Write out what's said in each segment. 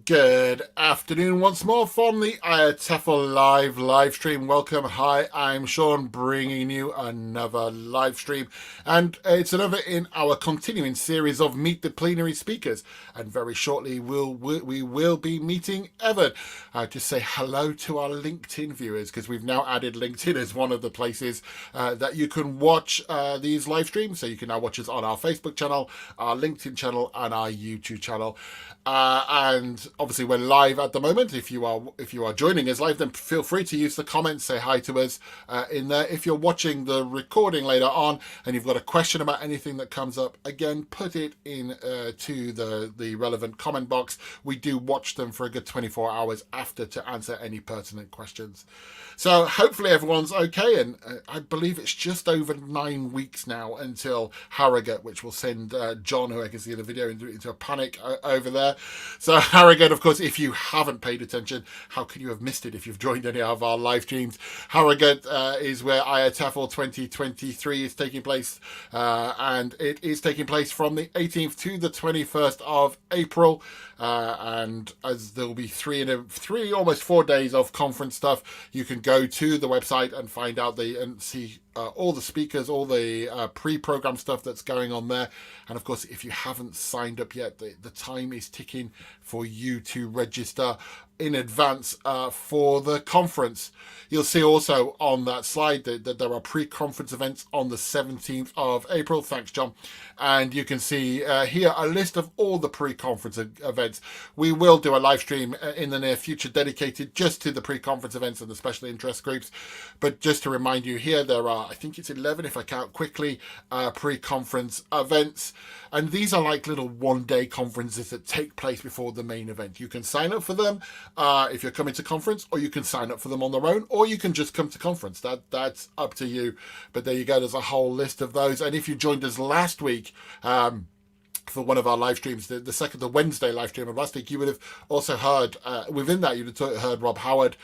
Good afternoon once more from the IATEFL live stream. Welcome. Hi, I'm Sean, bringing you another live stream, and it's another in our continuing series of Meet the Plenary Speakers. And very shortly, we will be meeting Evan. Just say hello to our LinkedIn viewers, because we've now added LinkedIn as one of the places that you can watch these live streams. So you can now watch us on our Facebook channel, our LinkedIn channel, and our YouTube channel. And obviously we're live at the moment. If you are joining us live, then feel free to use the comments, say hi to us in there. If you're watching the recording later on and you've got a question about anything that comes up, again, put it in to the relevant comment box. We do watch them for a good 24 hours after to answer any pertinent questions. So hopefully everyone's okay, and I believe it's just over 9 weeks now until Harrogate, which will send John, who I can see in the video, into a panic over there. So Harrogate, of course, if you haven't paid attention, how could you have missed it if you've joined any of our live streams? Harrogate is where IATEFL 2023 is taking place, and it is taking place from the 18th to the 21st of April. And as there will be three almost 4 days of conference stuff, you can go to the website and find out and see all the speakers, all the pre-programmed stuff that's going on there. And of course, if you haven't signed up yet, the time is ticking for you to register in advance for the conference. You'll see also on that slide that there are pre-conference events on the 17th of April. Thanks, John. And you can see here a list of all the pre-conference events. We will do a live stream in the near future dedicated just to the pre-conference events and the special interest groups. But just to remind you here, there are, I think it's 11 if I count quickly, pre-conference events. And these are like little one-day conferences that take place before the main event. You can sign up for them if you're coming to conference, or you can sign up for them on their own, or you can just come to conference. That's up to you. But there you go. There's a whole list of those. And if you joined us last week, for one of our live streams, the Wednesday live stream of last week, you would have also heard, within that, you'd have heard Rob Howard,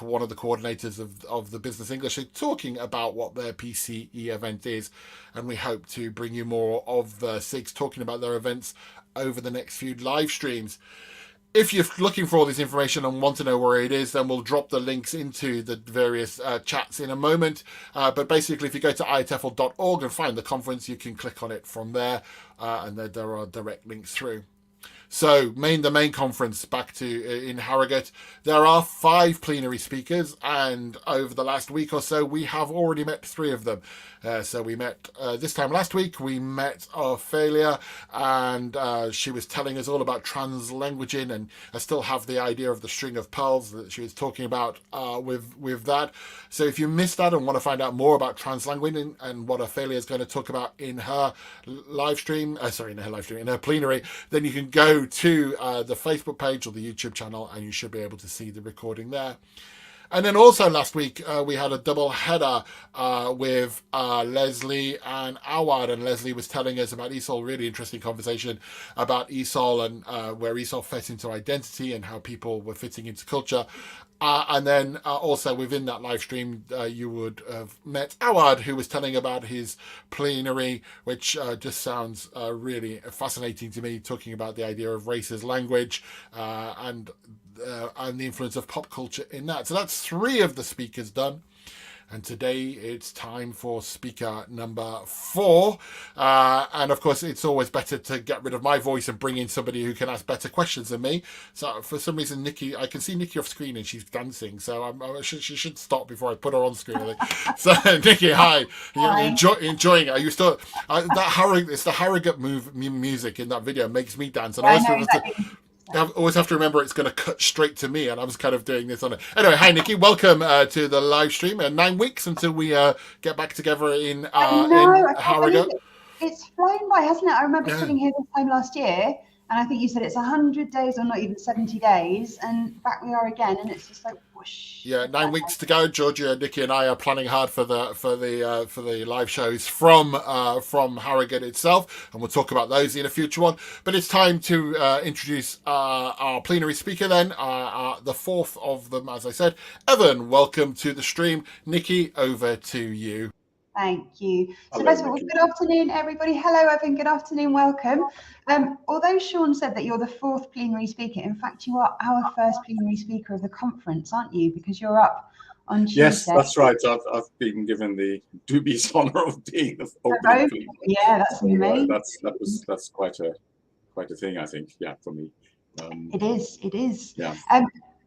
one of the coordinators of the Business English, talking about what their PCE event is. And we hope to bring you more of the SIGs talking about their events over the next few live streams. If you're looking for all this information and want to know where it is, then we'll drop the links into the various chats in a moment. But basically, if you go to iatefl.org and find the conference, you can click on it from there, and there are direct links through. So the main conference back to in Harrogate, there are 5 plenary speakers, and over the last week or so, we have already met 3 of them. So we met this time last week, we met Ophelia, and she was telling us all about translanguaging, and I still have the idea of the string of pearls that she was talking about with that. So if you missed that and want to find out more about translanguaging and what Ophelia is going to talk about in her live stream, in her plenary, then you can go to the Facebook page or the YouTube channel, and you should be able to see the recording there. And then also last week, we had a double header with Leslie and Awad. And Leslie was telling us about ESOL, really interesting conversation about ESOL and where ESOL fit into identity and how people were fitting into culture. And then also within that live stream, you would have met Awad, who was telling about his plenary, which just sounds really fascinating to me, talking about the idea of race as language and the influence of pop culture in that. So that's 3 of the speakers done. And today it's time for speaker number 4. And of course, it's always better to get rid of my voice and bring in somebody who can ask better questions than me. So for some reason, Nikki, I can see Nikki off screen and she's dancing. So she should stop before I put her on screen, I think. So Nikki, hi. You're enjoying it. Are you still, it's the Harrogate music in that video makes me dance. And I always have to remember it's going to cut straight to me, and I was kind of doing this on it. Anyway, hi Nikki, welcome to the live stream. 9 weeks until we get back together in Harrogate. It's flown by, hasn't it? I remember sitting here this time last year, and I think you said it's 100 days or not even 70 days, and back we are again, and it's just like whoosh. Yeah, 9 weeks to go. Georgia, Nikki, and I are planning hard for the live shows from Harrogate itself, and we'll talk about those in a future one. But it's time to introduce our plenary speaker. Then the 4th of them, as I said, Evan. Welcome to the stream, Nikki. Over to you. Thank you. So Hello, first of all, good afternoon, everybody. Hello, Evan. Good afternoon. Welcome. Although Sean said that you're the 4th plenary speaker, in fact, you are our first plenary speaker of the conference, aren't you? Because you're up on Tuesday. Yes, that's right. I've been given the dubious honour of being the opening plenary. Yeah, that's amazing. That's quite a thing, I think. Yeah, for me. It is. It is. Yeah.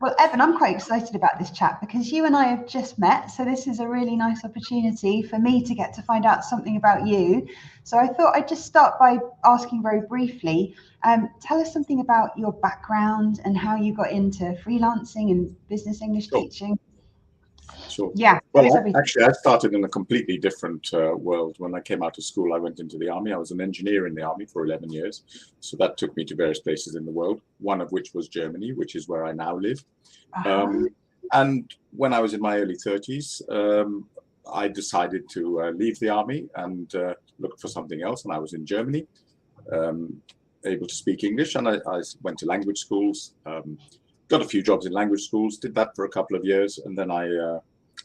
Well, Evan, I'm quite excited about this chat because you and I have just met. So this is a really nice opportunity for me to get to find out something about you. So I thought I'd just start by asking very briefly, tell us something about your background and how you got into freelancing and business English teaching. Sure. Yeah. Well, actually, I started in a completely different world. When I came out of school, I went into the army. I was an engineer in the army for 11 years. So that took me to various places in the world, one of which was Germany, which is where I now live. And when I was in my early 30s, I decided to leave the army and look for something else. And I was in Germany, able to speak English. And I went to language schools, got a few jobs in language schools, did that for a couple of years. And then I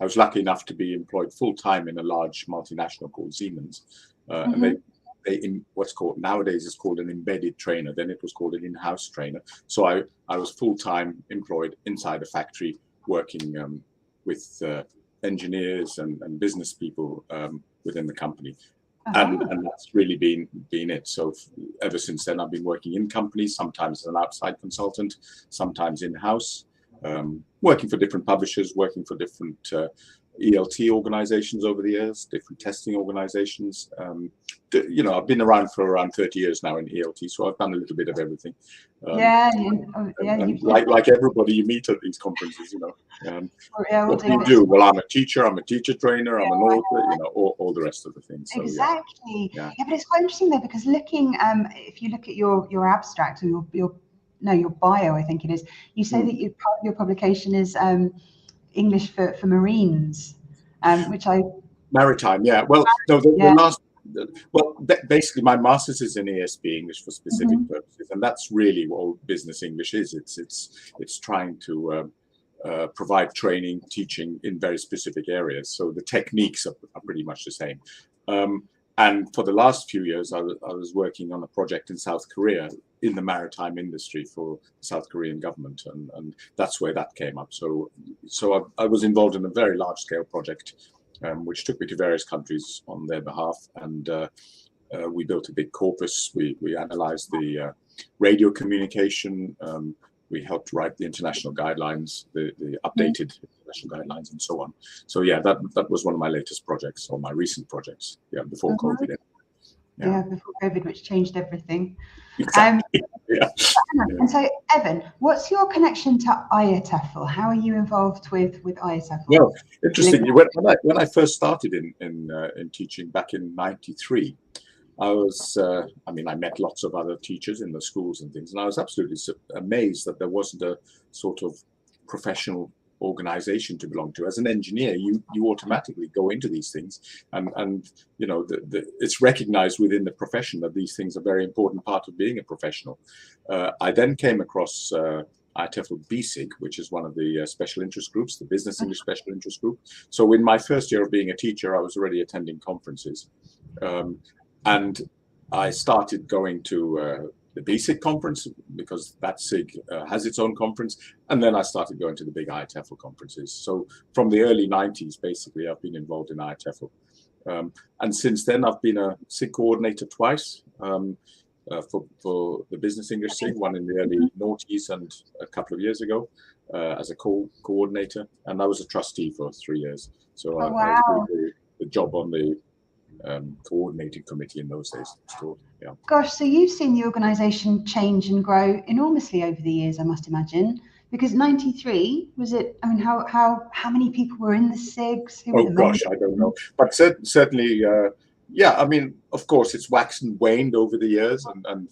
was lucky enough to be employed full-time in a large multinational called Siemens. And they in what's called nowadays is called an embedded trainer. Then it was called an in-house trainer. So I was full-time employed inside a factory working with engineers and business people within the company. And that's really been it. So ever since then, I've been working in companies, sometimes as an outside consultant, sometimes in-house, working for different publishers, working for different ELT organizations over the years, different testing organizations. I've been around for around 30 years now in ELT, so I've done a little bit of everything. Like everybody you meet at these conferences, what do you do? Well, I'm a teacher trainer, I'm an author, all the rest of the things. So, exactly. Yeah, but it's quite interesting though, because if you look at your abstract or your bio, I think it is, you say that part of your publication is English for Marines, which maritime, yeah. Well, no, basically my master's is in ESB, English for Specific Purposes, and that's really what business English is. It's trying to provide training, teaching in very specific areas. So the techniques are pretty much the same. And for the last few years, I was working on a project in South Korea in the maritime industry for the South Korean government, and that's where that came up. So I was involved in a very large-scale project, which took me to various countries on their behalf, and we built a big corpus. We analyzed the radio communication. We helped write the international guidelines, the updated international guidelines, and so on. So yeah, that was one of my latest projects, or my recent projects. Yeah, before COVID. Yeah, before COVID, which changed everything. Exactly. And so, Evan, what's your connection to IATEFL? How are you involved with IATEFL? Well, interesting. When I first started in teaching back in '93. I met lots of other teachers in the schools and things, and I was absolutely amazed that there wasn't a sort of professional organization to belong to. As an engineer, you automatically go into these things, and it's recognized within the profession that these things are a very important part of being a professional. I then came across IATEFL BSIG, which is one of the special interest groups, the Business English Special Interest Group. So in my first year of being a teacher, I was already attending conferences. And I started going to the BSIG conference because that SIG has its own conference. And then I started going to the big IATEFL conferences. So from the early 90s, basically, I've been involved in IATEFL. And since then, I've been a SIG coordinator twice for the Business English SIG, one in the early noughties and a couple of years ago as a coordinator. And I was a trustee for 3 years. So I was doing the job on the coordinating committee in those days. Yeah. Gosh, so you've seen the organisation change and grow enormously over the years, I must imagine. Because '93 was it? I mean, how many people were in the SIGs? I don't know, but certainly, yeah. I mean, of course, it's waxed and waned over the years, and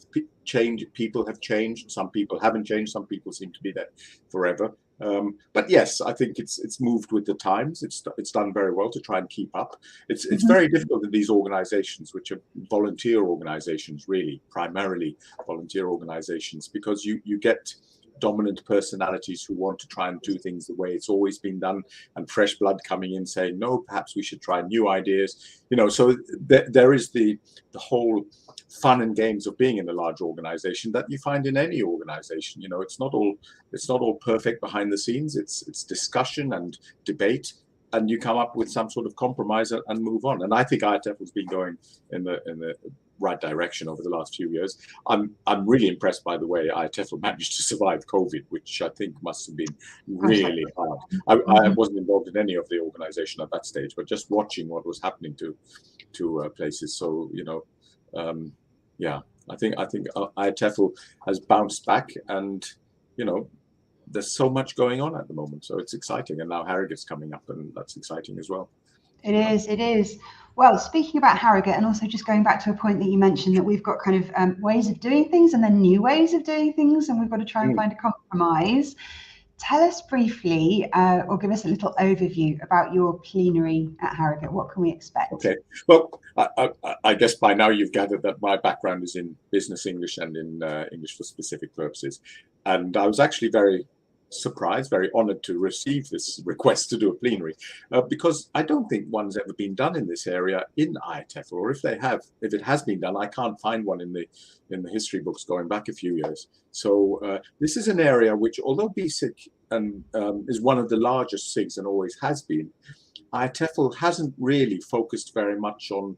people have changed. Some people haven't changed. Some people seem to be there forever. But yes, I think it's moved with the times. It's done very well to try and keep up. It's very difficult in these organizations, which are volunteer organizations, really primarily volunteer organizations, because you get dominant personalities who want to try and do things the way it's always been done, and fresh blood coming in saying, no, perhaps we should try new ideas. So there is the whole fun and games of being in a large organization that you find in any organization. It's not all perfect behind the scenes. It's discussion and debate, and you come up with some sort of compromise and move on. And I think IATEFL has been going in the right direction over the last few years. I'm really impressed by the way IATEFL managed to survive COVID, which I think must have been really hard. I wasn't involved in any of the organization at that stage, but just watching what was happening to places. So yeah, I think IATEFL has bounced back, and there's so much going on at the moment, so it's exciting. And now Harrogate's coming up, and that's exciting as well. It is. Well, speaking about Harrogate, and also just going back to a point that you mentioned, that we've got kind of ways of doing things and then new ways of doing things, and we've got to try and find a compromise. Tell us briefly, or give us a little overview about your plenary at Harrogate. What can we expect? Okay. Well, I guess by now you've gathered that my background is in business English and in English for specific purposes. And I was actually very surprised, very honored to receive this request to do a plenary, because I don't think one's ever been done in this area in IATEFL, or if it has been done, I can't find one in the history books going back a few years. So this is an area which, although BSIG is one of the largest SIGs and always has been, IATEFL hasn't really focused very much on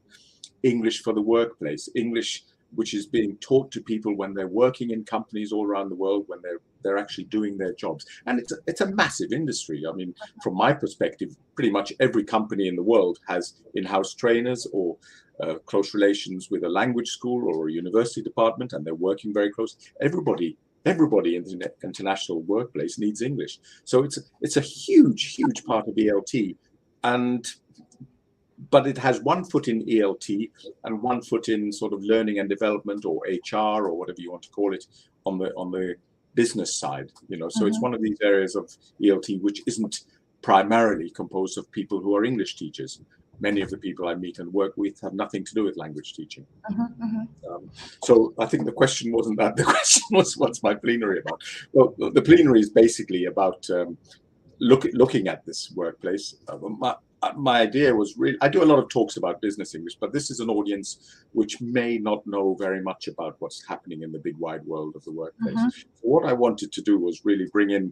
English for the workplace, English which is being taught to people when they're working in companies all around the world, when they're actually doing their jobs. And it's a massive industry. I mean, from my perspective, pretty much every company in the world has in-house trainers or close relations with a language school or a university department, and they're working very close. Everybody in the international workplace needs English. So it's a huge part of ELT, but it has one foot in ELT and one foot in sort of learning and development, or HR, or whatever you want to call it, on the business side. So it's one of these areas of ELT which isn't primarily composed of people who are English teachers. Many of the people I meet and work with have nothing to do with language teaching. So I think the question wasn't that. The question was, what's my plenary about? Well, the plenary is basically about looking at this workplace. My idea was really, I do a lot of talks about business English, but this is an audience which may not know very much about what's happening in the big wide world of the workplace. So what I wanted to do was really bring in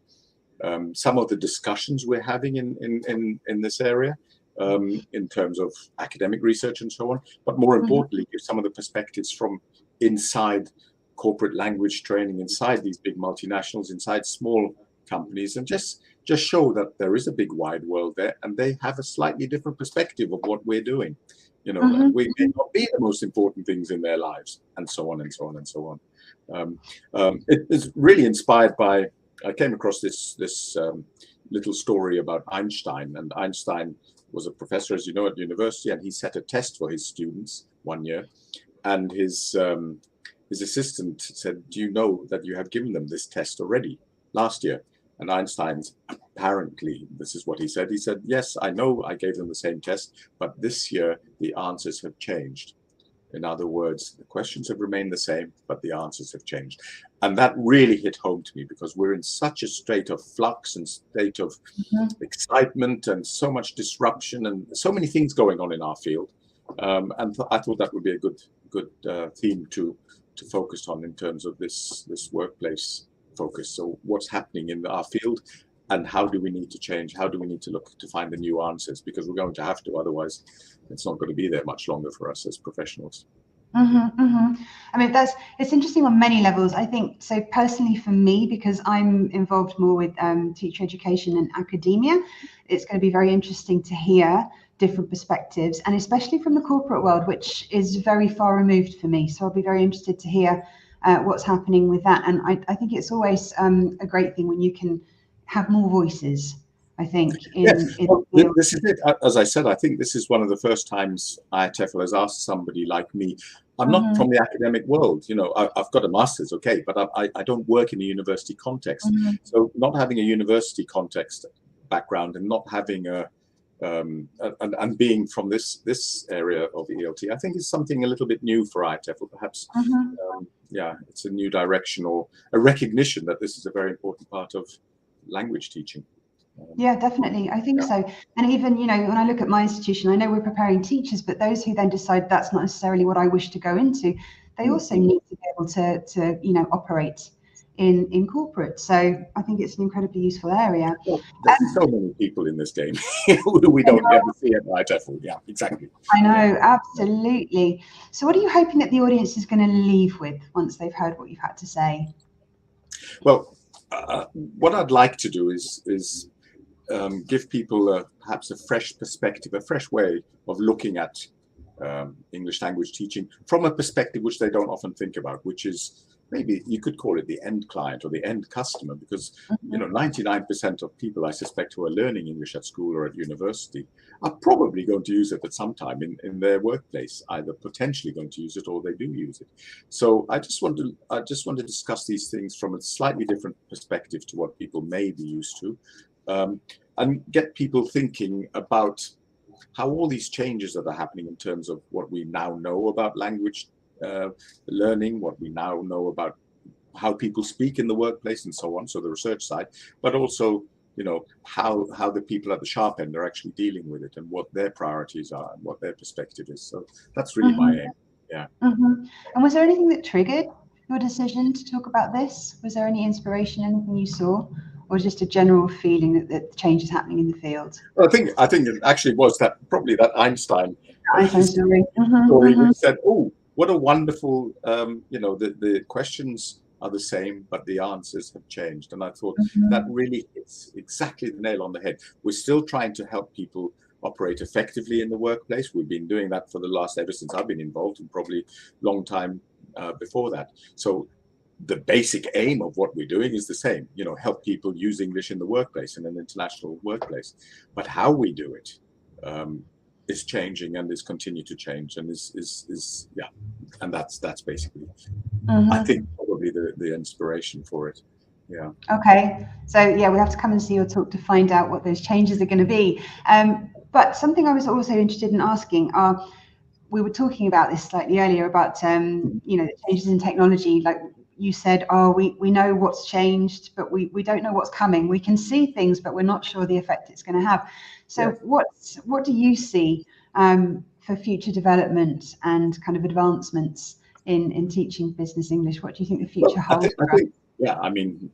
some of the discussions we're having in this area, in terms of academic research and so on, but more importantly, give some of the perspectives from inside corporate language training, inside these big multinationals, inside small companies, and just show that there is a big wide world there, and they have a slightly different perspective of what we're doing. And we may not be the most important things in their lives, and so on and so on and so on. It is really inspired by, I came across this little story about Einstein, and Einstein was a professor, as you know, at university, and he set a test for his students one year, and his assistant said, "Do you know that you have given them this test already last year?" And Einstein's, apparently, this is what he said. He said, "Yes, I know I gave them the same test, but this year the answers have changed." In other words, the questions have remained the same, but the answers have changed. And that really hit home to me, because we're in such a state of flux and state of excitement and so much disruption and so many things going on in our field. And I thought that would be a good theme to focus on in terms of this workplace focus. So what's happening in our field, and how do we need to change? How do we need to look to find the new answers? Because we're going to have to, otherwise it's not going to be there much longer for us as professionals. I mean, it's interesting on many levels. I think so personally for me, because I'm involved more with teacher education and academia, it's going to be very interesting to hear different perspectives, and especially from the corporate world, which is very far removed for me. So I'll be very interested to hear what's happening with that. And I think it's always a great thing when you can have more voices, I think. This is it. As I said, I think this is one of the first times IATEFL has asked somebody like me. I'm not from the academic world, I've got a master's, okay, but I don't work in a university context. So not having a university context background, and not having a And being from this area of ELT, I think is something a little bit new for IATEFL, perhaps. Yeah, it's a new direction or a recognition that this is a very important part of language teaching. Yeah, definitely. I think so. And even, you know, when I look at my institution, I know we're preparing teachers, but those who then decide that's not necessarily what I wish to go into, they also need to be able to you know, operate in corporate. So I think it's an incredibly useful area. Well, there's so many people in this game we don't ever see at IATEFL. Yeah, exactly. I know, absolutely. So what are you hoping that the audience is going to leave with once they've heard what you've had to say? Well, what I'd like to do is give people perhaps a fresh perspective, a fresh way of looking at English language teaching from a perspective which they don't often think about, which is maybe you could call it the end client or the end customer, because you know 99% of people I suspect who are learning English at school or at university are probably going to use it at some time in their workplace, either potentially going to use it or they do use it. So I just want to discuss these things from a slightly different perspective to what people may be used to, and get people thinking about how all these changes that are happening in terms of what we now know about language learning, what we now know about how people speak in the workplace and so on, so the research side, but also, you know, how the people at the sharp end are actually dealing with it and what their priorities are and what their perspective is. So that's really my aim. Yeah. And was there anything that triggered your decision to talk about this? Was there any inspiration, anything you saw? Or just a general feeling that change is happening in the field? Well, I think it actually was probably that Einstein story. Which said, "Oh, what a wonderful, you know, the questions are the same, but the answers have changed." And I thought that really hits exactly the nail on the head. We're still trying to help people operate effectively in the workplace. We've been doing that for the last, ever since I've been involved, and probably long time before that. So the basic aim of what we're doing is the same, you know, help people use English in the workplace, in an international workplace. But how we do it is changing and is continue to change, and is yeah, and that's basically I think probably the inspiration for it. Yeah. Okay, so yeah, we have to come and see your talk to find out what those changes are going to be. But something I was also interested in asking are, we were talking about this slightly earlier about you know, the changes in technology. Like you said, oh, we know what's changed, but we don't know what's coming. We can see things, but we're not sure the effect it's going to have. So what do you see for future development and kind of advancements in teaching business English? What do you think the future holds for us? Yeah, I mean,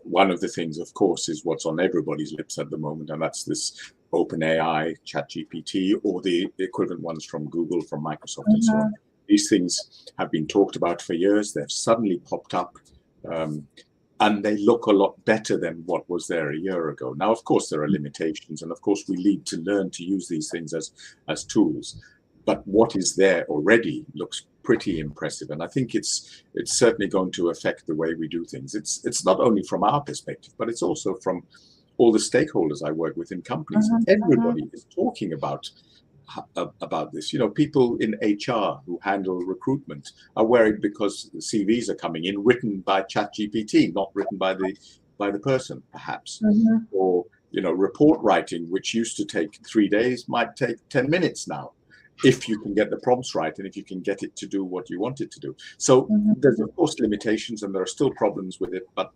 one of the things, of course, is what's on everybody's lips at the moment, and that's this OpenAI, ChatGPT, or the equivalent ones from Google, from Microsoft, and so on. These things have been talked about for years. They've suddenly popped up, and they look a lot better than what was there a year ago. Now, of course, there are limitations, and of course, we need to learn to use these things as tools. But what is there already looks pretty impressive, and I think it's certainly going to affect the way we do things. It's not only from our perspective, but it's also from all the stakeholders I work with in companies. Everybody is talking about this. You know, people in HR who handle recruitment are worried because CVs are coming in written by ChatGPT, not written by the person, perhaps. Or, you know, report writing, which used to take 3 days, might take 10 minutes now, if you can get the prompts right and if you can get it to do what you want it to do. So there's of course limitations and there are still problems with it, but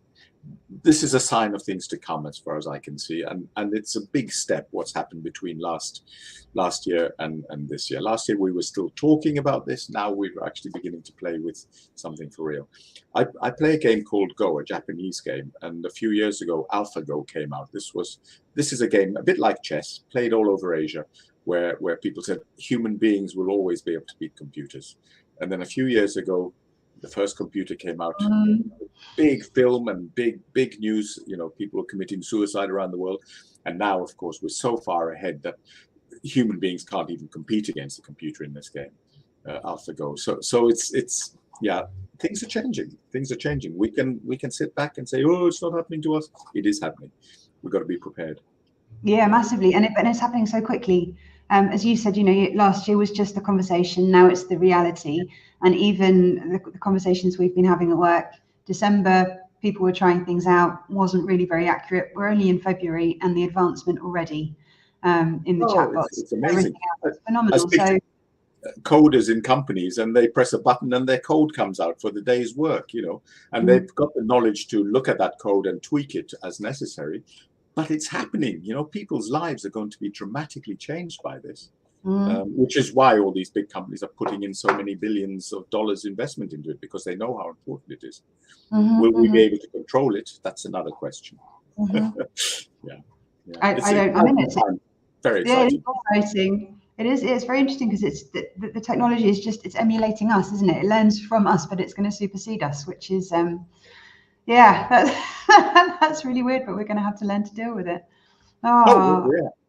this is a sign of things to come as far as I can see, and it's a big step what's happened between last year and this year. Last year we were still talking about this. Now we're actually beginning to play with something for real. I play a game called Go, a Japanese game, and a few years ago AlphaGo came out. This is a game a bit like chess, played all over Asia, where people said human beings will always be able to beat computers. And then a few years ago, the first computer came out, big film and big news, you know, people are committing suicide around the world. And now, of course, we're so far ahead that human beings can't even compete against the computer in this game, AlphaGo. So it's yeah, things are changing. Things are changing. We can sit back and say, oh, it's not happening to us. It is happening. We've got to be prepared. Yeah, massively. And it's happening so quickly. As you said, you know, last year was just the conversation. Now it's the reality. And even the conversations we've been having at work, December, people were trying things out, wasn't really very accurate. We're only in February and the advancement already. in the chatbots. It's amazing. It's phenomenal. So coders in companies, and they press a button and their code comes out for the day's work, and they've got the knowledge to look at that code and tweak it as necessary. But it's happening. People's lives are going to be dramatically changed by this, which is why all these big companies are putting in so many billions of dollars investment into it, because they know how important it is. Will we be able to control it? That's another question. I don't. It's very exciting. It's exciting. It is. It's very interesting because it's the technology is just, it's emulating us, isn't it? It learns from us, but it's going to supersede us, which is that's really weird. But we're going to have to learn to deal with it.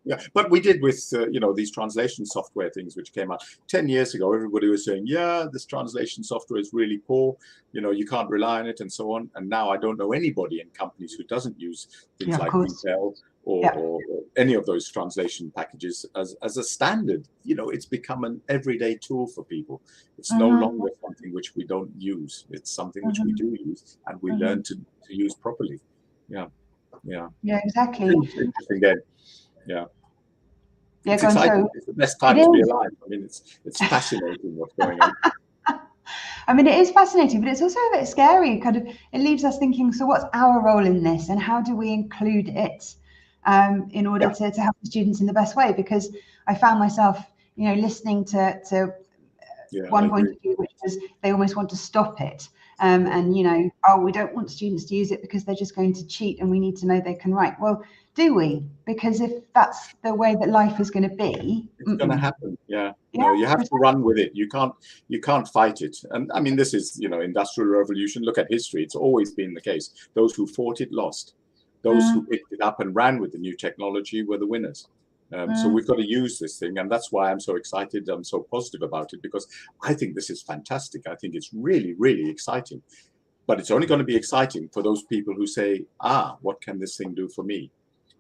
Yeah. But we did with these translation software things which came out 10 years ago. Everybody was saying, this translation software is really poor. You can't rely on it and so on. And now I don't know anybody in companies who doesn't use things like retail or any of those translation packages as a standard. It's become an everyday tool for people. It's no longer something which we don't use. It's something which we do use, and we learn to use properly. Yeah, exactly. Interesting game. Yeah, it's exciting. So it's the best time to be alive. I mean, it's fascinating what's going on. I mean, it is fascinating, but it's also a bit scary. It leaves us thinking, so what's our role in this, and how do we include it in order to help the students in the best way? Because I found myself, listening to one point of view, which was they almost want to stop it. We don't want students to use it because they're just going to cheat, and we need to know they can write. Well, do we? Because if that's the way that life is going to be, it's going to happen. You have to run with it. You can't fight it. And I mean, this is industrial revolution. Look at history. It's always been the case. Those who fought it lost. Those who picked it up and ran with the new technology were the winners. So we've got to use this thing, and that's why I'm so excited. I'm so positive about it, because I think this is fantastic. I think it's really, really exciting. But it's only going to be exciting for those people who say, what can this thing do for me?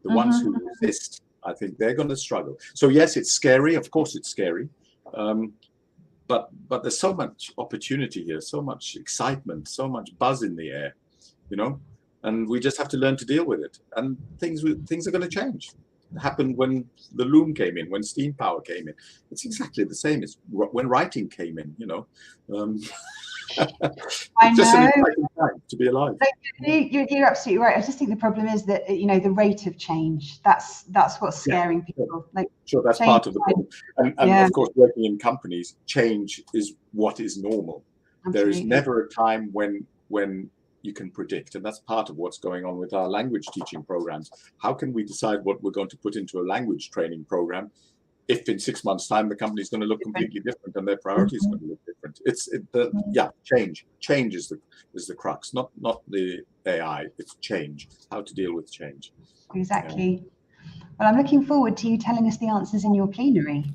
The ones who resist, I think they're going to struggle. So yes, it's scary. Of course, it's scary. But there's so much opportunity here, so much excitement, so much buzz in the air, and we just have to learn to deal with it. And things are going to change. It happened when the loom came in, when steam power came in. It's exactly the same as when writing came in, It's just an exciting time to be alive. You're absolutely right. I just think the problem is that the rate of change. That's what's scaring people. Sure, that's part of the problem. And of course, working in companies, change is what is normal. Absolutely. There is never a time when you can predict, and that's part of what's going on with our language teaching programs. How can we decide what we're going to put into a language training program if in 6 months' time the company is going to look completely different and their priorities are going to look different? Change is the crux, not the AI. It's change. How to deal with change. Exactly. Well, I'm looking forward to you telling us the answers in your plenary.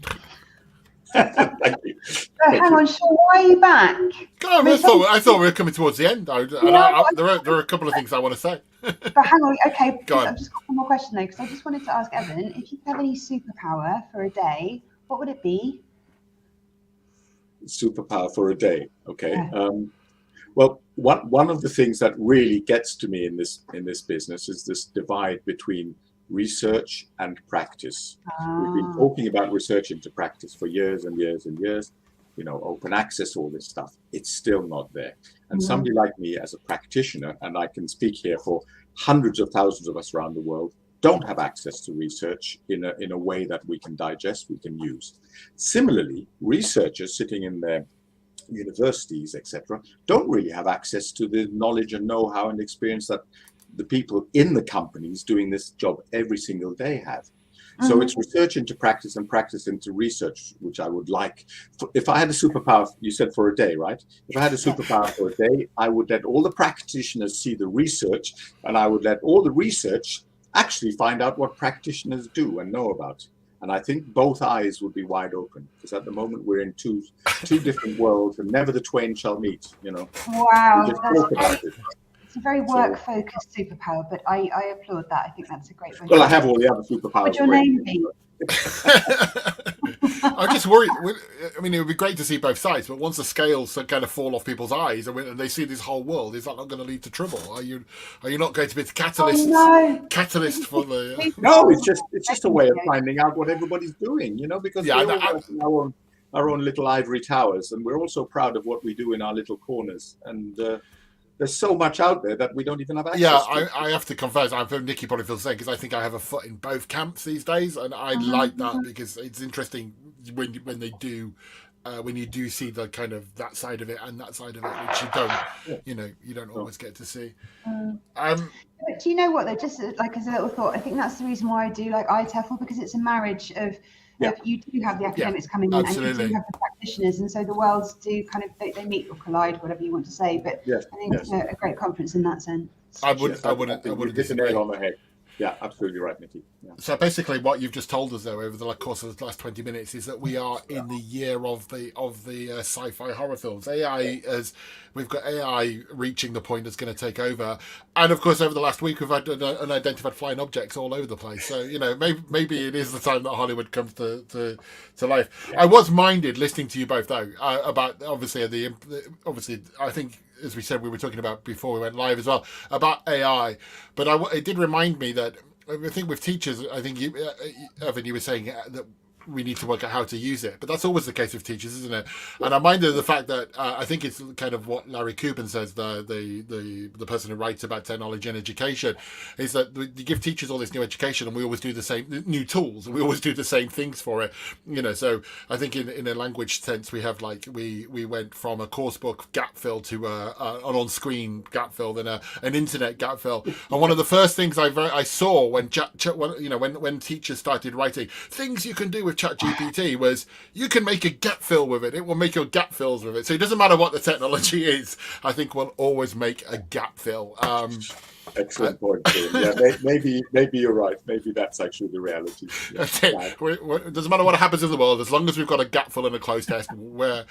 Thank you. Hang on, Sean, why are you back? I thought we were coming towards the end. There are a couple of things I want to say. But hang on, okay. I've just got one more question though, because I just wanted to ask Evan, if you could have any superpower for a day, what would it be? Superpower for a day, okay. Yeah. Well, one of the things that really gets to me in this business is this divide between research and practice. We've been talking about research into practice for years and years and years, open access, all this stuff. It's still not there. And somebody like me as a practitioner, and I can speak here for hundreds of thousands of us around the world, don't have access to research in a way that we can digest, we can use. Similarly, researchers sitting in their universities, etc., don't really have access to the knowledge and know-how and experience that the people in the companies doing this job every single day have. So it's research into practice and practice into research, which I would like. If I had a superpower, you said for a day, right? If I had a superpower for a day, I would let all the practitioners see the research, and I would let all the research actually find out what practitioners do and know about. And I think both eyes would be wide open, because at the moment we're in two different worlds, and never the twain shall meet, Wow. We just talk about it. It's a very work-focused superpower, but I applaud that. I think that's a great one. Well, I have all the other superpowers. What would your name be? I'm just worried. I mean, it would be great to see both sides, but once the scales kind of fall off people's eyes and they see this whole world, is that not going to lead to trouble? Are you not going to be the catalyst? No. Catalyst for the. No, it's just a way of finding out what everybody's doing, because Yeah, we all work in our own little ivory towers, and we're also proud of what we do in our little corners. And there's so much out there that we don't even have access to. I have to confess, I'm Nikki probably feels the same because I think I have a foot in both camps these days, and I like that because it's interesting when they do. When you do see the kind of that side of it and that side of it, which you don't always get to see. But do you know what though? Just like as a little thought, I think that's the reason why I do like IATEFL, because it's a marriage of you do have the academics coming in, and you do have the practitioners, and so the worlds do kind of they meet or collide, whatever you want to say. But I think it's a great conference in that sense. I wouldn't disagree. On the head. Yeah, absolutely right, Nikki. Yeah. So basically, what you've just told us, though, over the course of the last 20 minutes, is that we are in the year of the sci-fi horror films. We've got AI reaching the point that's going to take over, and of course, over the last week, we've had unidentified flying objects all over the place. So maybe it is the time that Hollywood comes to life. Yeah. I was minded listening to you both though about obviously I think. As we said, we were talking about before we went live as well about AI, but it did remind me that I think with teachers, I think Evan, you were saying that we need to work out how to use it, but that's always the case with teachers, isn't it? And I'm minded of the fact that I think it's kind of what Larry Cuban says, the person who writes about technology and education, is that you give teachers all this new education and we always do the same new tools and we always do the same things for it, so I think in a language sense we have we went from a course book gap fill to an on-screen gap fill, then an internet gap fill. And one of the first things I saw when teachers started writing things you can do with ChatGPT was you can make a gap fill with it. It will make your gap fills with it. So it doesn't matter what the technology is. I think we'll always make a gap fill. Excellent point. Yeah, maybe you're right. Maybe that's actually the reality. Yeah. It doesn't matter what happens in the world, as long as we've got a gap fill and a closed test, we're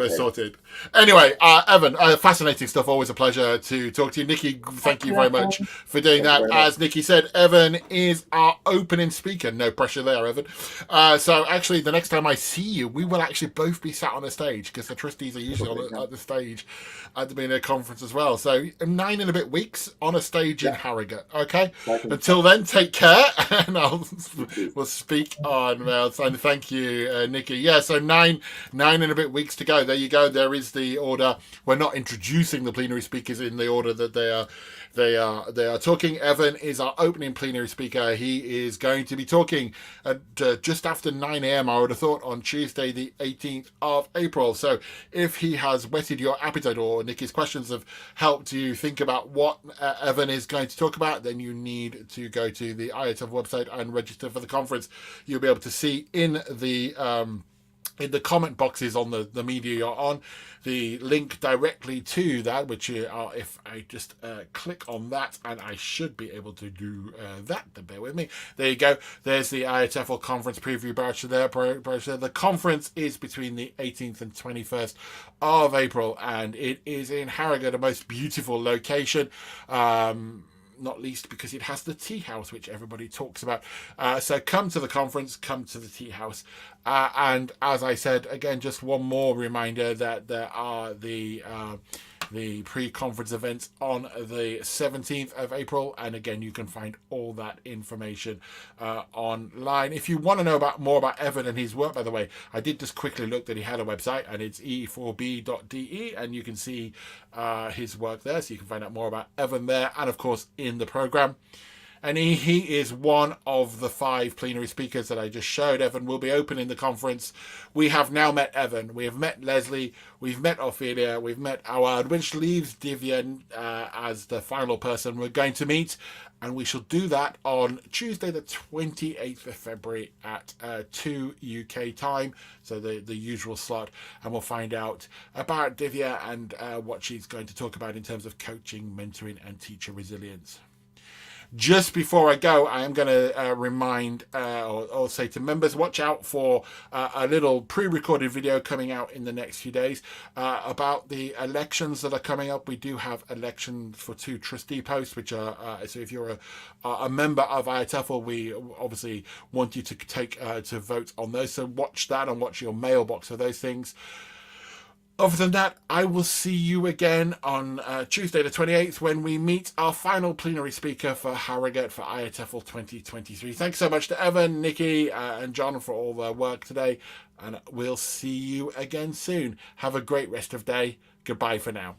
sorted. Anyway, Evan, fascinating stuff. Always a pleasure to talk to you. Nikki, thank you very much for doing that. As Nikki said, Evan is our opening speaker. No pressure there, Evan. So actually, the next time I see you, we will actually both be sat on a stage because the trustees are usually at the stage at the beginning of the conference as well. So 9 and a bit weeks on a stage in Harrogate. Okay. Until then, take care, and we'll speak on mail. So thank you, Nikki. Yeah. So nine and a bit weeks to go. There you go. There is the order. We're not introducing the plenary speakers in the order that they are talking. Evan is our opening plenary speaker. He is going to be talking at just after 9 a.m. I would have thought on Tuesday, the 18th of April. So if he has whetted your appetite or Nikki's questions have helped you think about what Evan is going to talk about, then you need to go to the IATEFL website and register for the conference. You'll be able to see in the comment boxes on the media you're on, the link directly to that, which if I just click on that, and I should be able to do that, to bear with me. There you go. There's the IATEFL conference preview brochure there. The conference is between the 18th and 21st of April, and it is in Harrogate, a most beautiful location. Not least because it has the tea house, which everybody talks about. So come to the conference, come to the tea house. And as I said, again, just one more reminder that there are the pre-conference events on the 17th of April. And again, you can find all that information online. If you want to know more about Evan and his work, by the way, I did just quickly look that he had a website, and it's e4b.de, and you can see his work there. So you can find out more about Evan there, and of course in the program. And he is one of the 5 plenary speakers that I just showed. Evan will be opening the conference. We have now met Evan. We have met Leslie. We've met Ophelia. We've met Awad, which leaves Divya as the final person we're going to meet. And we shall do that on Tuesday, the 28th of February at 2 UK time. So the usual slot. And we'll find out about Divya and what she's going to talk about in terms of coaching, mentoring, and teacher resilience. Just before I go, I am going to remind or say to members, watch out for a little pre-recorded video coming out in the next few days about the elections that are coming up. We do have elections for 2 trustee posts, which are, so if you're a member of IATEFL, we obviously want you to take to vote on those. So watch that and watch your mailbox for those things. Other than that, I will see you again on Tuesday the 28th when we meet our final plenary speaker for Harrogate for IATEFL 2023. Thanks so much to Evan, Nikki and John for all their work today, and we'll see you again soon. Have a great rest of day. Goodbye for now.